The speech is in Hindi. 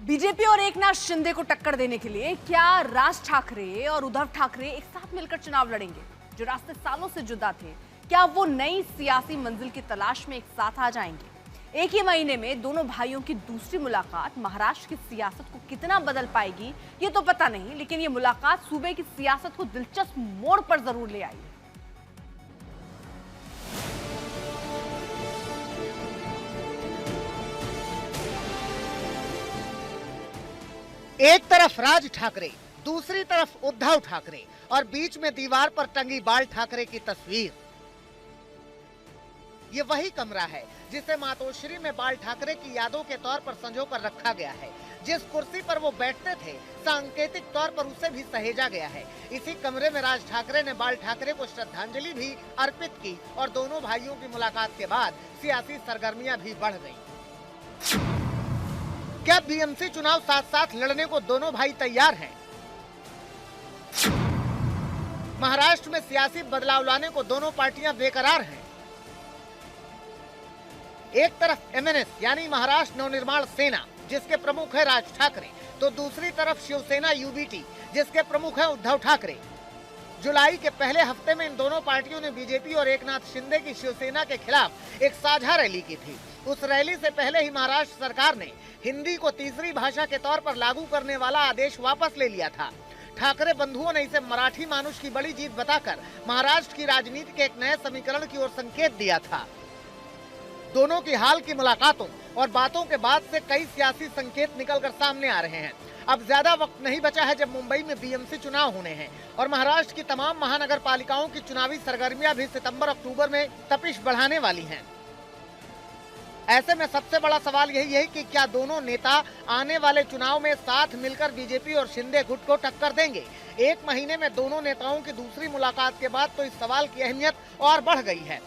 बीजेपी और एकनाथ शिंदे को टक्कर देने के लिए क्या राज ठाकरे और उद्धव ठाकरे एक साथ मिलकर चुनाव लड़ेंगे? जो रास्ते सालों से जुदा थे, क्या वो नई सियासी मंजिल की तलाश में एक साथ आ जाएंगे? एक ही महीने में दोनों भाइयों की दूसरी मुलाकात महाराष्ट्र की सियासत को कितना बदल पाएगी ये तो पता नहीं, लेकिन ये मुलाकात सूबे की सियासत को दिलचस्प मोड़ पर जरूर ले आई है। एक तरफ राज ठाकरे, दूसरी तरफ उद्धव ठाकरे और बीच में दीवार पर टंगी बाल ठाकरे की तस्वीर। ये वही कमरा है जिसे मातोश्री में बाल ठाकरे की यादों के तौर पर संजो कर रखा गया है। जिस कुर्सी पर वो बैठते थे, सांकेतिक तौर पर उसे भी सहेजा गया है। इसी कमरे में राज ठाकरे ने बाल ठाकरे को श्रद्धांजलि भी अर्पित की और दोनों भाइयों की मुलाकात के बाद सियासी सरगर्मियां भी बढ़ गईं। क्या बीएमसी चुनाव साथ साथ लड़ने को दोनों भाई तैयार हैं? महाराष्ट्र में सियासी बदलाव लाने को दोनों पार्टियां बेकरार हैं। एक तरफ एमएनएस यानी महाराष्ट्र नवनिर्माण सेना, जिसके प्रमुख है राज ठाकरे, तो दूसरी तरफ शिवसेना यूबीटी, जिसके प्रमुख है उद्धव ठाकरे। जुलाई के पहले हफ्ते में इन दोनों पार्टियों ने बीजेपी और एकनाथ शिंदे की शिवसेना के खिलाफ एक साझा रैली की थी। उस रैली से पहले ही महाराष्ट्र सरकार ने हिंदी को तीसरी भाषा के तौर पर लागू करने वाला आदेश वापस ले लिया था। ठाकरे बंधुओं ने इसे मराठी मानुष की बड़ी जीत बताकर महाराष्ट्र की राजनीति के एक नए समीकरण की ओर संकेत दिया था। दोनों की हाल की मुलाकातों और बातों के बाद से कई सियासी संकेत निकलकर सामने आ रहे हैं। अब ज्यादा वक्त नहीं बचा है जब मुंबई में बीएमसी चुनाव होने हैं और महाराष्ट्र की तमाम महानगर पालिकाओं की चुनावी सरगर्मियां भी सितंबर-अक्टूबर में तपिश बढ़ाने वाली हैं। ऐसे में सबसे बड़ा सवाल यही है कि क्या दोनों नेता आने वाले चुनाव में साथ मिलकर बीजेपी और शिंदे गुट को टक्कर देंगे? एक महीने में दोनों नेताओं की दूसरी मुलाकात के बाद तो इस सवाल की अहमियत और बढ़ गई है।